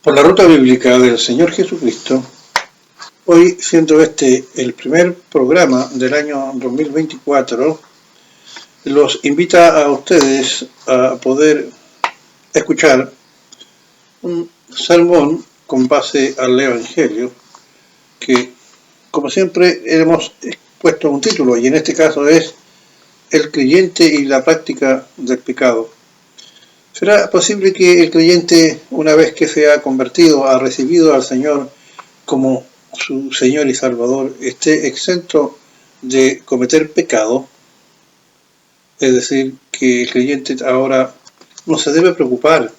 Por la ruta bíblica del Señor Jesucristo, hoy siendo este el primer programa del año 2024, los invita a ustedes a poder escuchar un sermón con base al Evangelio, que como siempre hemos puesto un título, y en este caso es El creyente y la práctica del pecado. ¿Será posible que el creyente, una vez que se ha convertido, ha recibido al Señor como su Señor y Salvador, esté exento de cometer pecado? Es decir, que el creyente ahora no se debe preocupar,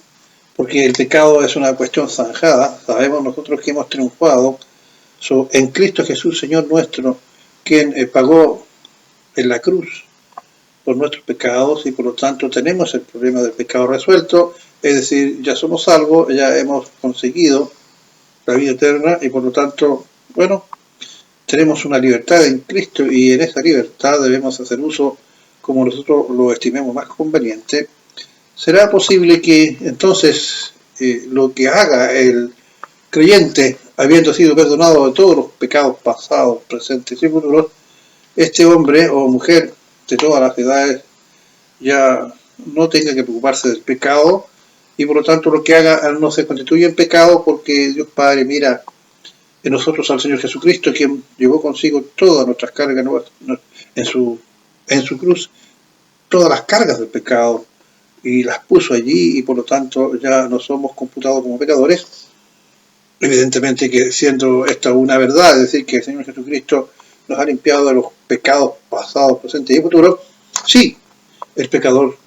porque el pecado es una cuestión zanjada. Sabemos nosotros que hemos triunfado en Cristo Jesús, Señor nuestro, quien pagó en la cruz por nuestros pecados, y por lo tanto tenemos el problema del pecado resuelto, es decir, ya somos salvos, ya hemos conseguido la vida eterna, y por lo tanto, bueno, tenemos una libertad en Cristo, y en esa libertad debemos hacer uso como nosotros lo estimemos más conveniente. ¿Será posible que entonces lo que haga el creyente, habiendo sido perdonado de todos los pecados pasados, presentes y futuros, este hombre o mujer de todas las edades ya no tenga que preocuparse del pecado, y por lo tanto lo que haga no se constituye en pecado, porque Dios Padre mira en nosotros al Señor Jesucristo, quien llevó consigo todas nuestras cargas en su cruz, todas las cargas del pecado, y las puso allí, y por lo tanto ya no somos computados como pecadores. Evidentemente que siendo esta una verdad, es decir, que el Señor Jesucristo nos ha limpiado de los pecados pasados, presentes y futuros, sí, el pecador,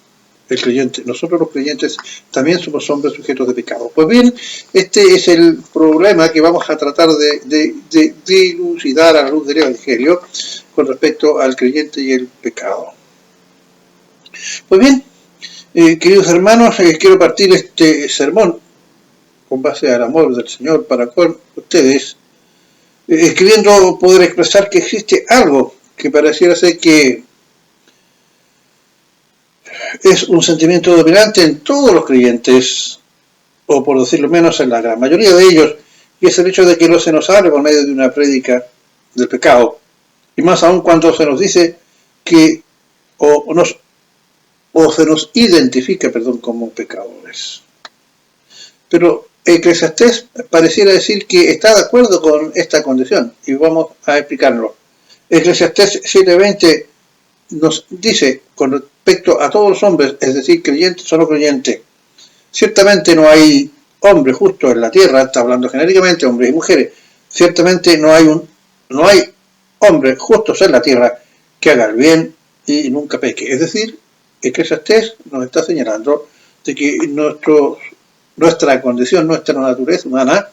el creyente, nosotros los creyentes también somos hombres sujetos de pecado. Pues bien, este es el problema que vamos a tratar de dilucidar a la luz del Evangelio con respecto al creyente y el pecado. Pues bien, queridos hermanos, quiero partir este sermón con base al amor del Señor para con ustedes, queriendo poder expresar que existe algo que pareciera ser que es un sentimiento dominante en todos los creyentes, o por decirlo menos en la gran mayoría de ellos, y es el hecho de que no se nos hable por medio de una prédica del pecado, y más aún cuando se nos dice que se nos identifica, como pecadores. Pero Eclesiastés pareciera decir que está de acuerdo con esta condición, y vamos a explicarlo. Eclesiastés 7:20 nos dice con respecto a todos los hombres, es decir, creyentes o no creyentes: ciertamente no hay hombre justo en la tierra, está hablando genéricamente, hombres y mujeres, ciertamente no hay hombres justos en la tierra que haga el bien y nunca peque. Es decir, Eclesiastés nos está señalando de que nuestra condición, nuestra naturaleza humana,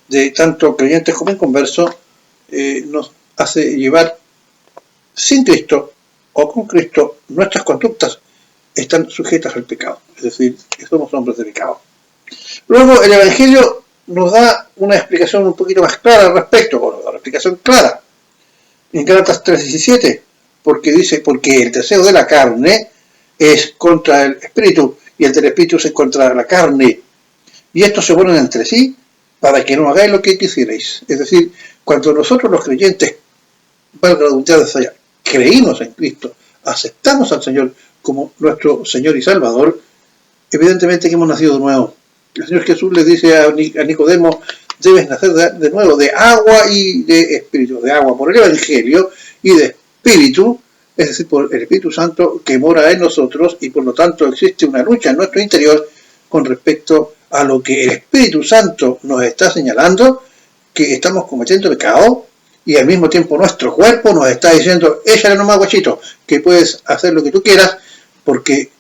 de tanto creyentes como inconversos, nos hace llevar sin Cristo o con Cristo, nuestras conductas están sujetas al pecado, es decir, que somos hombres de pecado. Luego el Evangelio nos da una explicación un poquito más clara al respecto, una explicación clara en Gálatas 3:17, porque dice: porque el deseo de la carne es contra el espíritu, y el del espíritu es contra la carne, y estos se oponen entre sí para que no hagáis lo que quisierais. Es decir, cuando nosotros los creyentes, valga la redundancia, creímos en Cristo, aceptamos al Señor como nuestro Señor y Salvador, evidentemente que hemos nacido de nuevo. El Señor Jesús le dice a Nicodemo: debes nacer de nuevo, de agua y de espíritu, de agua por el Evangelio, y de espíritu, es decir, por el Espíritu Santo que mora en nosotros, y por lo tanto existe una lucha en nuestro interior con respecto a lo que el Espíritu Santo nos está señalando, que estamos cometiendo pecado, y al mismo tiempo nuestro cuerpo nos está diciendo: échale nomás, guachito, que puedes hacer lo que tú quieras, porque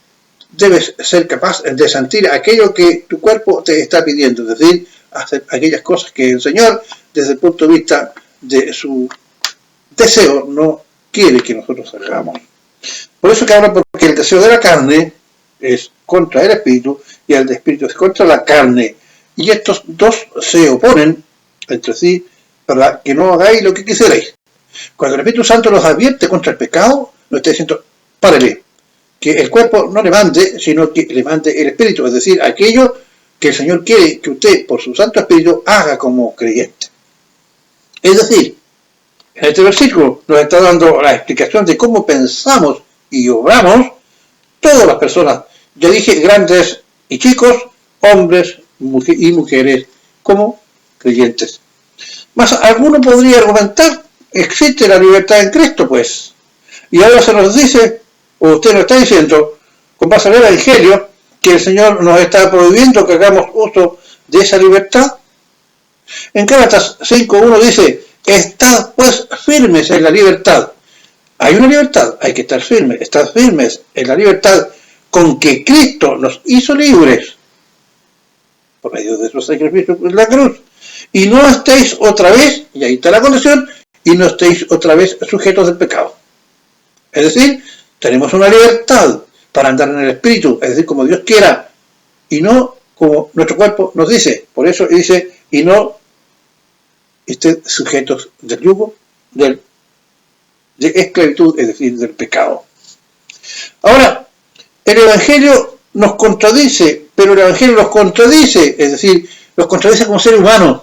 debes ser capaz de sentir aquello que tu cuerpo te está pidiendo, es decir, hacer aquellas cosas que el Señor, desde el punto de vista de su deseo, no quiere que nosotros hagamos. Por eso que habla, porque el deseo de la carne es contra el espíritu, y el de espíritu es contra la carne, y estos dos se oponen entre sí para que no hagáis lo que quisierais. Cuando el Espíritu Santo nos advierte contra el pecado, nos está diciendo: párele, que el cuerpo no le mande, sino que le mande el espíritu, es decir, aquello que el Señor quiere que usted, por su Santo Espíritu, haga como creyente. Es decir, en este versículo nos está dando la explicación de cómo pensamos y obramos todas las personas, ya dije, grandes y chicos, hombres y mujeres, como creyentes. Más alguno podría argumentar, existe la libertad en Cristo, pues. Y ahora se nos dice, o usted nos está diciendo, con base al Evangelio, que el Señor nos está prohibiendo que hagamos uso de esa libertad. En Gálatas 5.1 dice, estad pues firmes en la libertad. Hay una libertad, hay que estar firmes, estad firmes en la libertad con que Cristo nos hizo libres por medio de su sacrificio en la cruz. Y no estéis otra vez, y ahí está la condición, y no estéis otra vez sujetos del pecado. Es decir, tenemos una libertad para andar en el Espíritu, es decir, como Dios quiera, y no como nuestro cuerpo nos dice. Por eso dice, y no estén sujetos del yugo de esclavitud, es decir, del pecado. Ahora, el Evangelio nos contradice, pero el Evangelio nos contradice, es decir, nos contradice como seres humanos.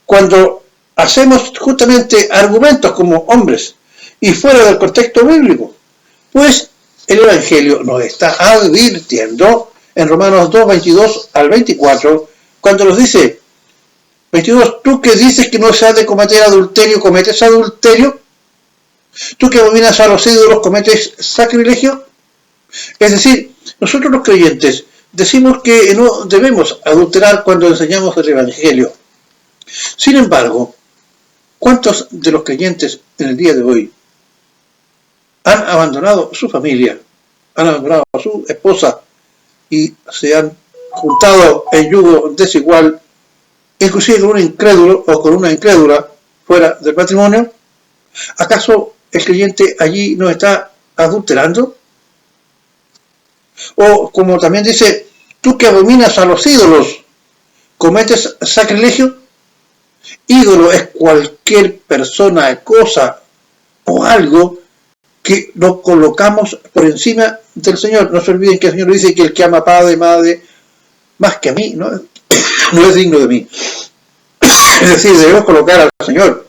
Cuando hacemos justamente argumentos como hombres y fuera del contexto bíblico, pues el Evangelio nos está advirtiendo en Romanos 2, 22 al 24, cuando nos dice, 22, tú que dices que no se ha de cometer adulterio, ¿cometes adulterio? ¿Tú que abominas a los ídolos, cometes sacrilegio? Es decir, nosotros los creyentes decimos que no debemos adulterar cuando enseñamos el Evangelio. Sin embargo, ¿cuántos de los creyentes en el día de hoy han abandonado su familia, han abandonado a su esposa y se han juntado en yugo desigual, inclusive con un incrédulo o con una incrédula fuera del matrimonio? ¿Acaso el creyente allí no está adulterando? O como también dice, tú que abominas a los ídolos, ¿cometes sacrilegio? Ídolo es cualquier persona, cosa o algo que nos colocamos por encima del Señor. No se olviden que el Señor dice que el que ama a padre, madre, más que a mí, no es digno de mí. Es decir, debemos colocar al Señor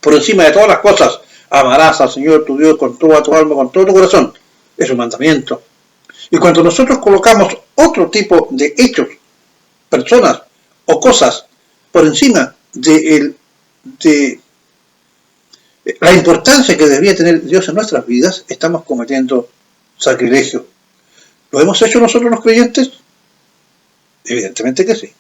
por encima de todas las cosas. Amarás al Señor tu Dios con toda tu alma, con todo tu corazón. Es un mandamiento. Y cuando nosotros colocamos otro tipo de hechos, personas o cosas por encima de la importancia que debería tener Dios en nuestras vidas, estamos cometiendo sacrilegio. ¿Lo hemos hecho nosotros los creyentes? Evidentemente que sí.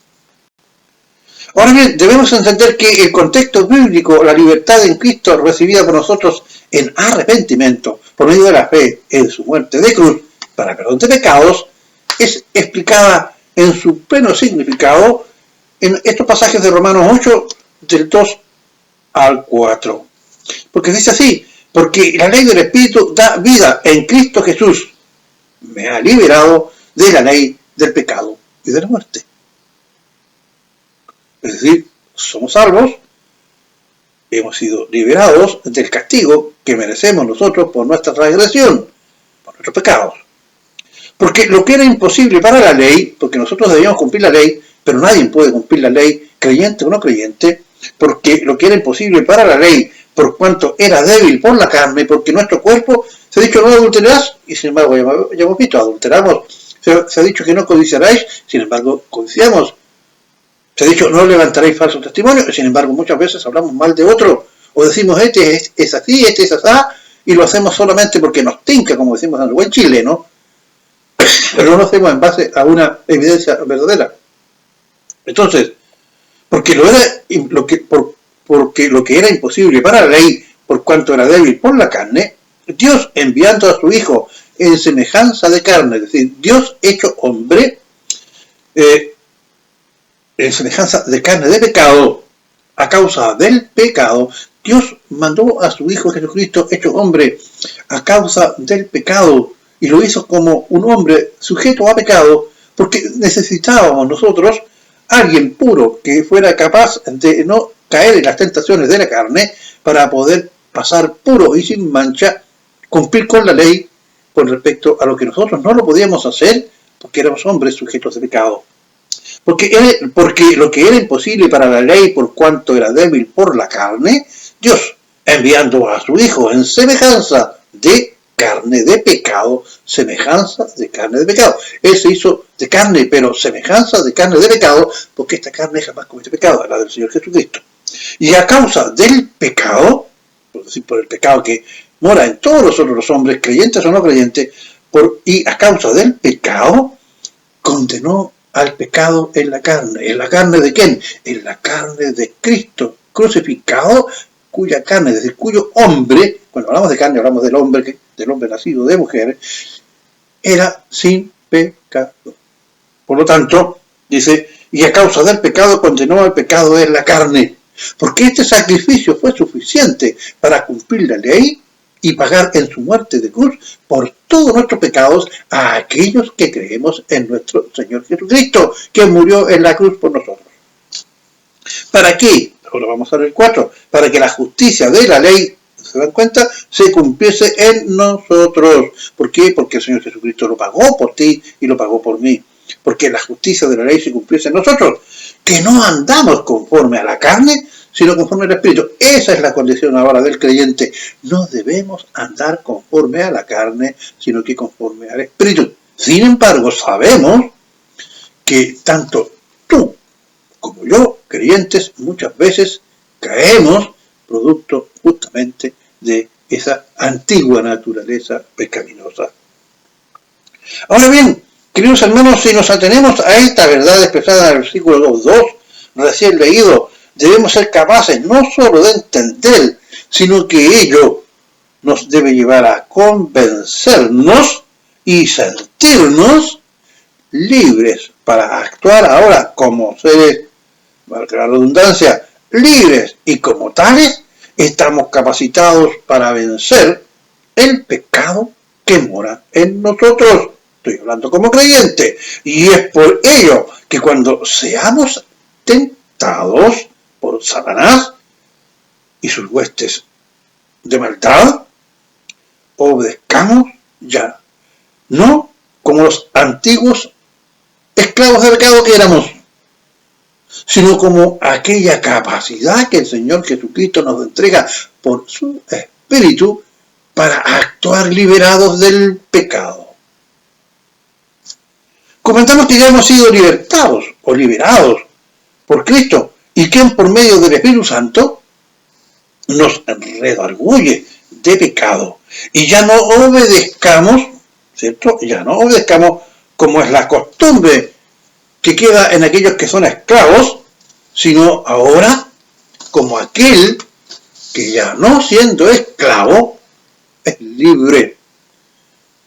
Ahora bien, debemos entender que el contexto bíblico, la libertad en Cristo recibida por nosotros en arrepentimiento, por medio de la fe en su muerte de cruz, para perdón de pecados, es explicada en su pleno significado en estos pasajes de Romanos 8, del 2 al 4. Porque dice así, porque la ley del Espíritu da vida en Cristo Jesús, me ha liberado de la ley del pecado y de la muerte. Es decir, somos salvos, hemos sido liberados del castigo que merecemos nosotros por nuestra transgresión, por nuestros pecados. Porque lo que era imposible para la ley, porque nosotros debíamos cumplir la ley, pero nadie puede cumplir la ley, creyente o no creyente, porque lo que era imposible para la ley, por cuanto era débil por la carne, porque nuestro cuerpo, se ha dicho no adulterarás, y sin embargo ya hemos visto, adulteramos. Se ha dicho que no codiciaráis, sin embargo codiciamos. Se ha dicho no levantaréis falso testimonio, y sin embargo muchas veces hablamos mal de otro, o decimos este es así, este es así, y lo hacemos solamente porque nos tinca, como decimos en el buen chileno, pero no lo hacemos en base a una evidencia verdadera. Entonces, porque lo que era imposible para la ley, por cuanto era débil por la carne, Dios enviando a su Hijo en semejanza de carne, es decir, Dios hecho hombre, en semejanza de carne de pecado, a causa del pecado, Dios mandó a su Hijo Jesucristo hecho hombre a causa del pecado, y lo hizo como un hombre sujeto a pecado, porque necesitábamos nosotros alguien puro que fuera capaz de no caer en las tentaciones de la carne para poder pasar puro y sin mancha, cumplir con la ley con respecto a lo que nosotros no lo podíamos hacer porque éramos hombres sujetos de pecado. Porque lo que era imposible para la ley por cuanto era débil por la carne, Dios, enviando a su Hijo en semejanza de carne de pecado, semejanza de carne de pecado. Él se hizo de carne, pero semejanza de carne de pecado, porque esta carne jamás comete pecado, la del Señor Jesucristo. Y a causa del pecado, por decir, por el pecado que mora en todos los otros hombres, creyentes o no creyentes, y a causa del pecado, condenó al pecado en la carne. ¿En la carne de quién? En la carne de Cristo, crucificado, cuya carne, es decir, cuyo hombre, cuando hablamos de carne, hablamos del hombre nacido de mujer, era sin pecado. Por lo tanto, dice, y a causa del pecado condenó al pecado en la carne, porque este sacrificio fue suficiente para cumplir la ley y pagar en su muerte de cruz por todos nuestros pecados a aquellos que creemos en nuestro Señor Jesucristo, que murió en la cruz por nosotros. ¿Para qué? Ahora vamos a ver el 4. Para que la justicia de la ley, ¿se dan cuenta?, se cumpliese en nosotros. ¿Por qué? Porque el Señor Jesucristo lo pagó por ti y lo pagó por mí. Porque la justicia de la ley se cumpliese en nosotros. Que no andamos conforme a la carne, sino conforme al Espíritu. Esa es la condición ahora del creyente. No debemos andar conforme a la carne, sino que conforme al Espíritu. Sin embargo, sabemos que tanto tú como yo, creyentes, muchas veces caemos producto justamente de esa antigua naturaleza pecaminosa. Ahora bien, queridos hermanos, si nos atenemos a esta verdad expresada en el versículo 2.2, recién leído, debemos ser capaces no solo de entender, sino que ello nos debe llevar a convencernos y sentirnos libres para actuar ahora como seres, valga la redundancia, libres, y como tales estamos capacitados para vencer el pecado que mora en nosotros. Estoy hablando como creyente, y es por ello que cuando seamos tentados por Satanás y sus huestes de maldad, obedezcamos ya, no como los antiguos esclavos de pecado que éramos, sino como aquella capacidad que el Señor Jesucristo nos entrega por su Espíritu para actuar liberados del pecado. Comentamos que ya hemos sido libertados o liberados por Cristo, y quien por medio del Espíritu Santo nos redarguye de pecado, y ya no obedezcamos, ¿cierto? Ya no obedezcamos como es la costumbre que queda en aquellos que son esclavos, sino ahora como aquel que ya no siendo esclavo es libre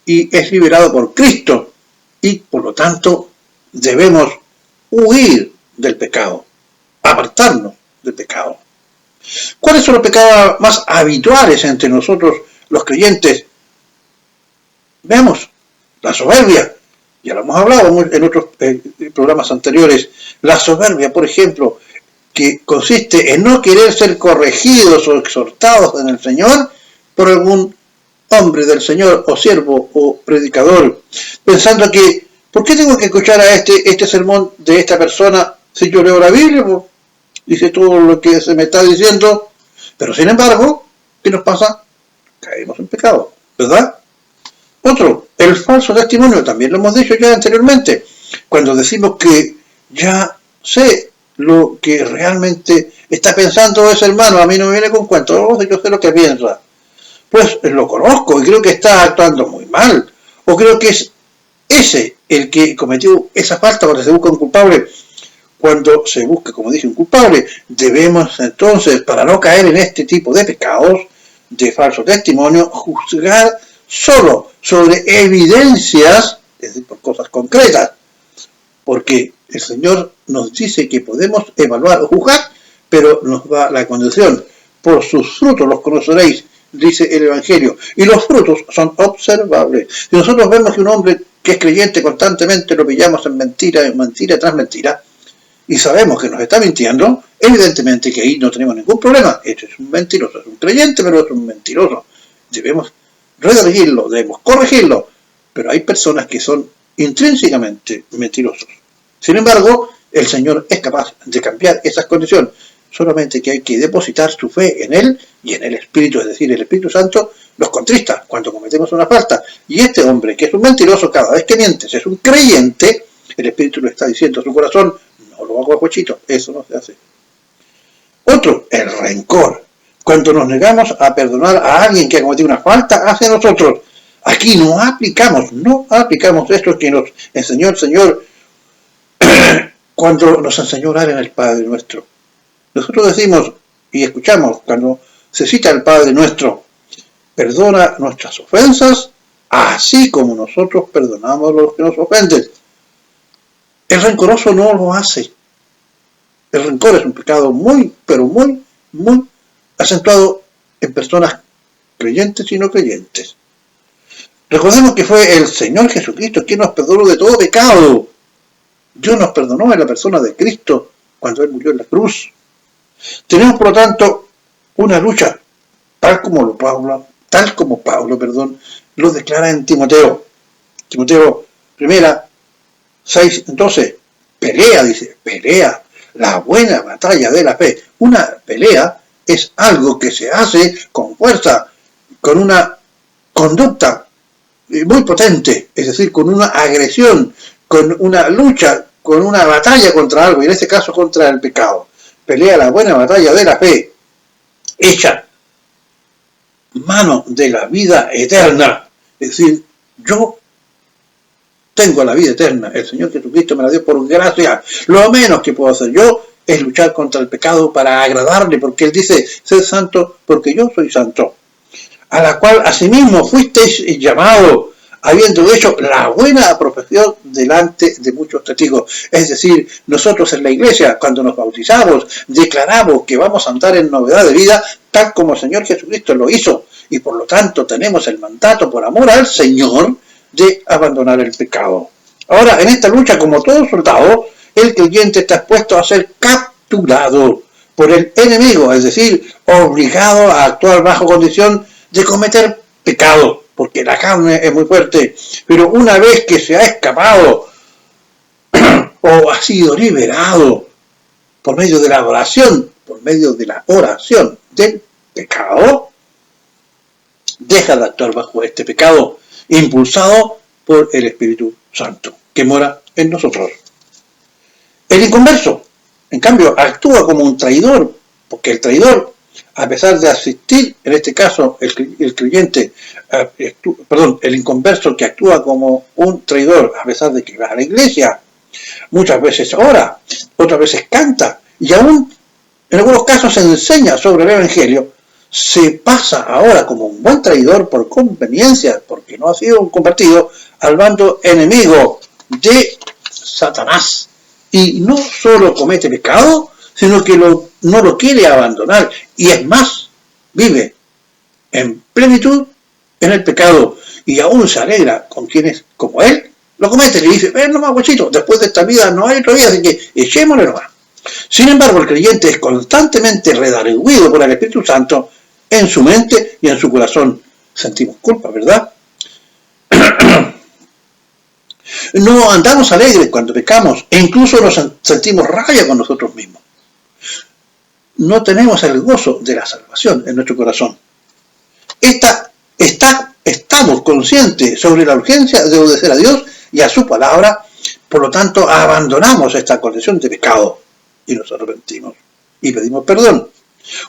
y es liberado por Cristo, y por lo tanto debemos huir del pecado, apartarnos del pecado. ¿Cuáles son los pecados más habituales entre nosotros los creyentes? Veamos, la soberbia. Ya lo hemos hablado en otros programas anteriores. La soberbia, por ejemplo, que consiste en no querer ser corregidos o exhortados en el Señor por algún hombre del Señor o siervo o predicador, pensando que, ¿por qué tengo que escuchar a este sermón de esta persona si yo leo la Biblia? Dice todo lo que se me está diciendo, pero sin embargo, ¿qué nos pasa? Caemos en pecado, ¿verdad? Otro, el falso testimonio, también lo hemos dicho ya anteriormente, cuando decimos que ya sé lo que realmente está pensando ese hermano, a mí no me viene con cuentos, yo sé lo que piensa, pues lo conozco y creo que está actuando muy mal, o creo que es ese el que cometió esa falta cuando se busca un culpable. Cuando se busca, como dije, un culpable, debemos entonces, para no caer en este tipo de pecados de falso testimonio, juzgar solo sobre evidencias, es decir, por cosas concretas, porque el Señor nos dice que podemos evaluar o juzgar, pero nos da la condición: por sus frutos los conoceréis, dice el Evangelio, y los frutos son observables. Si nosotros vemos que un hombre que es creyente constantemente lo pillamos en mentira tras mentira, y sabemos que nos está mintiendo, evidentemente que ahí no tenemos ningún problema. Este es un mentiroso, es un creyente, pero es un mentiroso. Debemos redarguirlo, debemos corregirlo, pero hay personas que son intrínsecamente mentirosos. Sin embargo, el Señor es capaz de cambiar esas condiciones. Solamente que hay que depositar su fe en Él y en el Espíritu, es decir, el Espíritu Santo nos contrista cuando cometemos una falta. Y este hombre, que es un mentiroso cada vez que miente, si es un creyente, el Espíritu le está diciendo a su corazón, no lo hago a cochito, eso no se hace. Otro, el rencor. Cuando nos negamos a perdonar a alguien que ha cometido una falta hacia nosotros, aquí no aplicamos esto que nos enseñó el Señor cuando nos enseñó a orar en el Padre Nuestro. Nosotros decimos y escuchamos cuando se cita el Padre Nuestro, perdona nuestras ofensas, así como nosotros perdonamos a los que nos ofenden. El rencoroso no lo hace. El rencor es un pecado muy, pero muy, muy acentuado en personas creyentes y no creyentes. Recordemos que fue el Señor Jesucristo quien nos perdonó de todo pecado. Dios nos perdonó en la persona de Cristo cuando Él murió en la cruz. Tenemos, por lo tanto, una lucha, tal como Pablo lo declara en Timoteo. Timoteo 6:12, pelea la buena batalla de la fe. Una pelea es algo que se hace con fuerza, con una conducta muy potente, es decir, con una agresión, con una lucha, con una batalla contra algo, y en este caso contra el pecado. Pelea la buena batalla de la fe, echa mano de la vida eterna, es decir, yo tengo la vida eterna, el Señor Jesucristo me la dio por gracia, lo menos que puedo hacer yo es luchar contra el pecado para agradarle, porque Él dice, sed santo porque yo soy santo, a la cual asimismo fuisteis llamados, habiendo hecho la buena profesión delante de muchos testigos. Es decir, nosotros en la iglesia, cuando nos bautizamos, declaramos que vamos a andar en novedad de vida, tal como el Señor Jesucristo lo hizo, y por lo tanto tenemos el mandato por amor al Señor de abandonar el pecado. Ahora, en esta lucha, como todo soldado, el creyente está expuesto a ser capturado por el enemigo, es decir, obligado a actuar bajo condición de cometer pecado, porque la carne es muy fuerte, pero una vez que se ha escapado o ha sido liberado por medio de la oración del pecado, deja de actuar bajo este pecado, impulsado por el Espíritu Santo, que mora en nosotros. El inconverso, en cambio, actúa como un traidor, porque el traidor, a pesar de asistir, en este caso el inconverso que actúa como un traidor, a pesar de que va a la iglesia, muchas veces ora, otras veces canta, y aún en algunos casos se enseña sobre el Evangelio, se pasa ahora como un buen traidor por conveniencia, porque no ha sido convertido al bando enemigo de Satanás. Y no solo comete pecado, sino que no lo quiere abandonar. Y es más, vive en plenitud en el pecado. Y aún se alegra con quienes, como él, lo comete. Le dice, ven nomás, guachito, después de esta vida no hay otra vida, así que echémosle nomás. Sin embargo, el creyente es constantemente redarguido por el Espíritu Santo en su mente y en su corazón. Sentimos culpa, ¿verdad? No andamos alegres cuando pecamos e incluso nos sentimos rabia con nosotros mismos. No tenemos el gozo de la salvación en nuestro corazón. Estamos conscientes sobre la urgencia de obedecer a Dios y a su palabra, por lo tanto abandonamos esta condición de pecado y nos arrepentimos y pedimos perdón.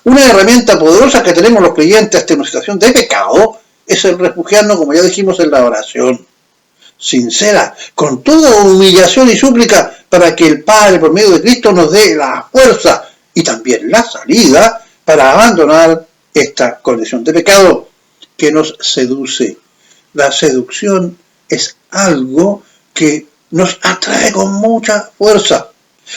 Una herramienta poderosa que tenemos los creyentes ante una situación de pecado es el refugiarnos, como ya dijimos, en la oración sincera, con toda humillación y súplica, para que el Padre, por medio de Cristo, nos dé la fuerza y también la salida para abandonar esta condición de pecado que nos seduce. La seducción es algo que nos atrae con mucha fuerza.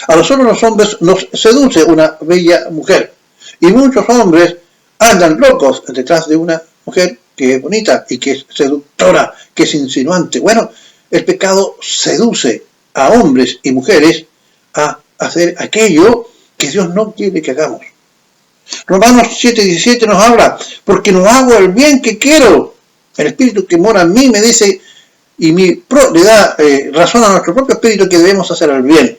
A nosotros los hombres nos seduce una bella mujer, y muchos hombres andan locos detrás de una mujer que es bonita y que es seductora, que es insinuante. Bueno, el pecado seduce a hombres y mujeres a hacer aquello que Dios no quiere que hagamos. Romanos 7:17 nos habla, porque no hago el bien que quiero. El Espíritu que mora en mí me dice, y le da razón a nuestro propio Espíritu que debemos hacer el bien.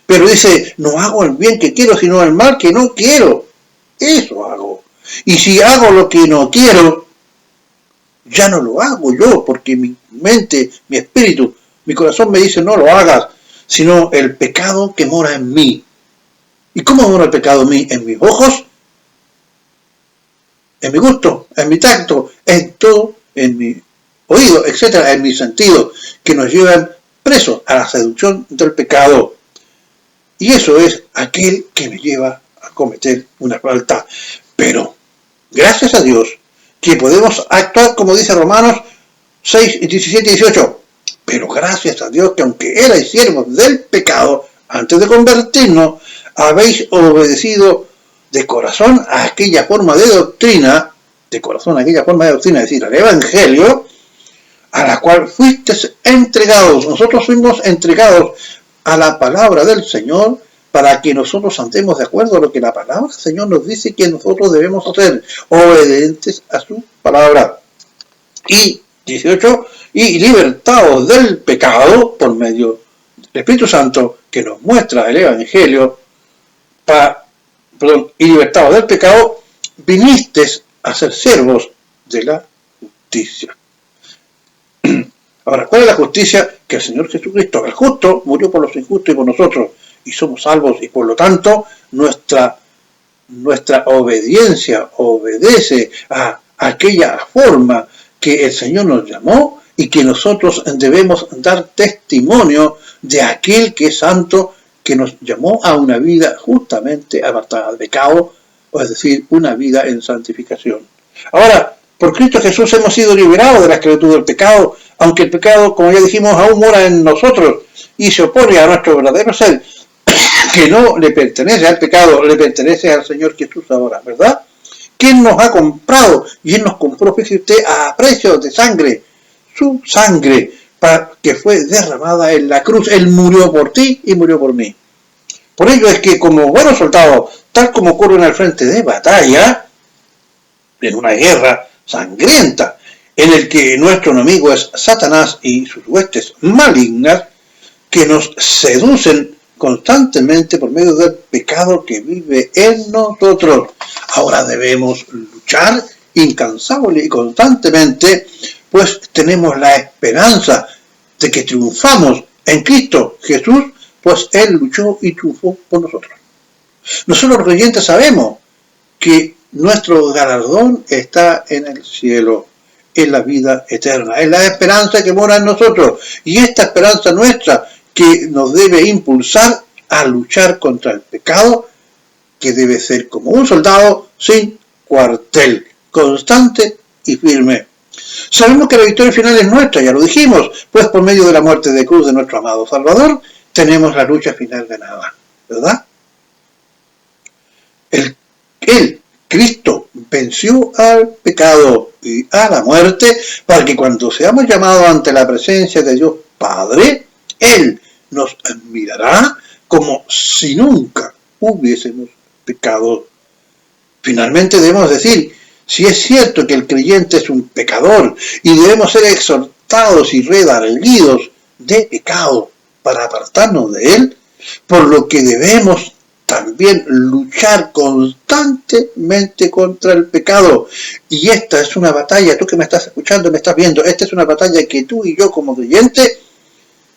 Pero dice, no hago el bien que quiero, sino el mal que no quiero. Eso hago. Y si hago lo que no quiero, ya no lo hago yo, porque mi mente, mi espíritu, mi corazón me dice, no lo hagas, sino el pecado que mora en mí. ¿Y cómo mora el pecado en mí? En mis ojos, en mi gusto, en mi tacto, en todo, en mi oído, etcétera, en mis sentidos, que nos llevan presos a la seducción del pecado. Y eso es aquel que me lleva a cometer una falta. Pero, gracias a Dios, que podemos actuar como dice Romanos 6, 17 y 18. Pero gracias a Dios que aunque erais siervos del pecado, antes de convertirnos, habéis obedecido de corazón a aquella forma de doctrina, es decir, al Evangelio, a la cual fuisteis entregados. Nosotros fuimos entregados a la palabra del Señor para que nosotros andemos de acuerdo a lo que la palabra del Señor nos dice que nosotros debemos hacer, obedientes a su palabra. Y 18, y libertados del pecado por medio del Espíritu Santo que nos muestra el Evangelio, y libertados del pecado, vinisteis a ser siervos de la justicia. Ahora, ¿cuál es la justicia? Que el Señor Jesucristo, el justo, murió por los injustos y por nosotros, y somos salvos, y por lo tanto nuestra obediencia obedece a aquella forma que el Señor nos llamó y que nosotros debemos dar testimonio de aquel que es santo, que nos llamó a una vida justamente apartada del pecado, es decir, una vida en santificación. Ahora, por Cristo Jesús hemos sido liberados de la esclavitud del pecado, aunque el pecado, como ya dijimos, aún mora en nosotros y se opone a nuestro verdadero ser, que no le pertenece al pecado, le pertenece al Señor Jesús ahora, ¿verdad? ¿Quién nos ha comprado? Y Él nos compró, fíjese usted, a precio de sangre, su sangre, que fue derramada en la cruz. Él murió por ti y murió por mí. Por ello es que como buenos soldados, tal como ocurre en el frente de batalla, en una guerra sangrienta, en el que nuestro enemigo es Satanás y sus huestes malignas, que nos seducen constantemente por medio del pecado que vive en nosotros. Ahora debemos luchar incansable y constantemente, pues tenemos la esperanza de que triunfamos en Cristo Jesús, pues Él luchó y triunfó por nosotros. Nosotros los creyentes sabemos que nuestro galardón está en el cielo, en la vida eterna, es la esperanza que mora en nosotros, y esta esperanza nuestra que nos debe impulsar a luchar contra el pecado, que debe ser como un soldado sin cuartel, constante y firme. Sabemos que la victoria final es nuestra, ya lo dijimos, pues por medio de la muerte de cruz de nuestro amado Salvador, tenemos la lucha final ganada, ¿verdad? Cristo venció al pecado y a la muerte para que cuando seamos llamados ante la presencia de Dios Padre, Él nos mirará como si nunca hubiésemos pecado. Finalmente debemos decir, si es cierto que el creyente es un pecador y debemos ser exhortados y redarguidos de pecado para apartarnos de él, por lo que debemos también luchar constantemente contra el pecado. Y esta es una batalla, tú que me estás escuchando, me estás viendo, esta es una batalla que tú y yo como creyentes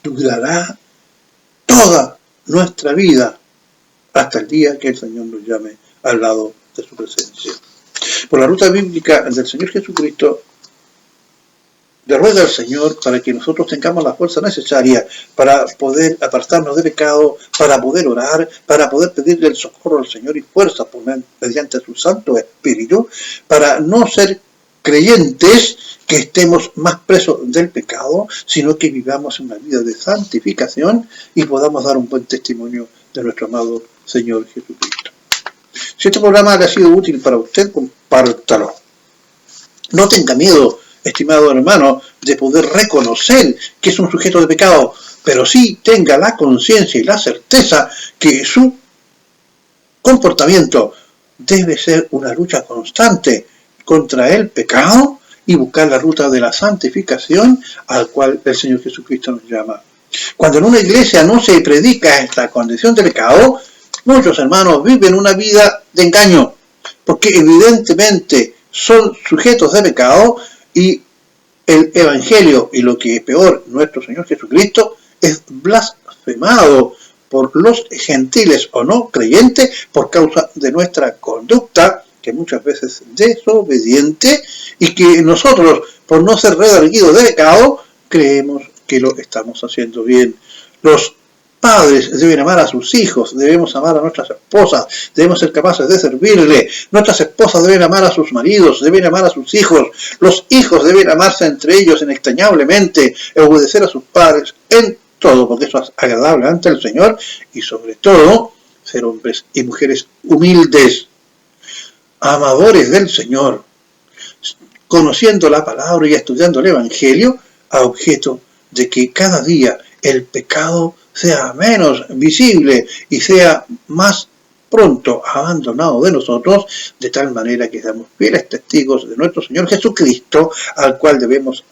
durará toda nuestra vida hasta el día que el Señor nos llame al lado de su presencia. Por la ruta bíblica del Señor Jesucristo, le ruega al Señor para que nosotros tengamos la fuerza necesaria para poder apartarnos de pecado, para poder orar, para poder pedirle el socorro al Señor y fuerza mediante su Santo Espíritu, para no ser creyentes que estemos más presos del pecado, sino que vivamos una vida de santificación y podamos dar un buen testimonio de nuestro amado Señor Jesucristo. Si este programa le ha sido útil para usted, compártalo. No tenga miedo, estimado hermano, de poder reconocer que es un sujeto de pecado, pero sí tenga la conciencia y la certeza que su comportamiento debe ser una lucha constante contra el pecado y buscar la ruta de la santificación al cual el Señor Jesucristo nos llama Cuando en una iglesia no se predica esta condición de pecado, muchos hermanos viven una vida de engaño, porque evidentemente son sujetos de pecado y el Evangelio, y lo que es peor, nuestro Señor Jesucristo, es blasfemado por los gentiles o no creyentes por causa de nuestra conducta, que muchas veces es desobediente, y que nosotros, por no ser redarguidos de pecado, creemos que lo estamos haciendo bien. Los padres deben amar a sus hijos, debemos amar a nuestras esposas, debemos ser capaces de servirle. Nuestras esposas deben amar a sus maridos, deben amar a sus hijos. Los hijos deben amarse entre ellos inextrañablemente, obedecer a sus padres en todo, porque eso es agradable ante el Señor, y sobre todo, ser hombres y mujeres humildes, amadores del Señor, conociendo la palabra y estudiando el Evangelio, a objeto de que cada día el pecado sea menos visible y sea más pronto abandonado de nosotros, de tal manera que seamos fieles testigos de nuestro Señor Jesucristo, al cual debemos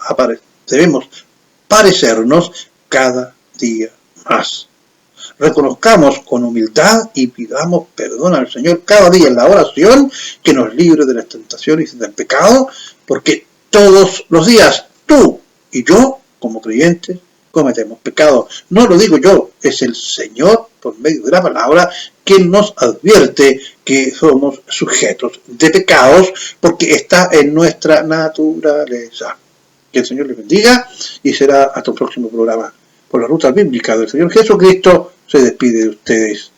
parecernos cada día más. Reconozcamos con humildad y pidamos perdón al Señor cada día en la oración, que nos libre de las tentaciones y del pecado, porque todos los días tú y yo, como creyentes, cometemos pecado. No lo digo yo, es el Señor, por medio de la palabra, quien nos advierte que somos sujetos de pecados, porque está en nuestra naturaleza. Que el Señor les bendiga, y será hasta un próximo programa. Por la ruta bíblica del Señor Jesucristo, se despide de ustedes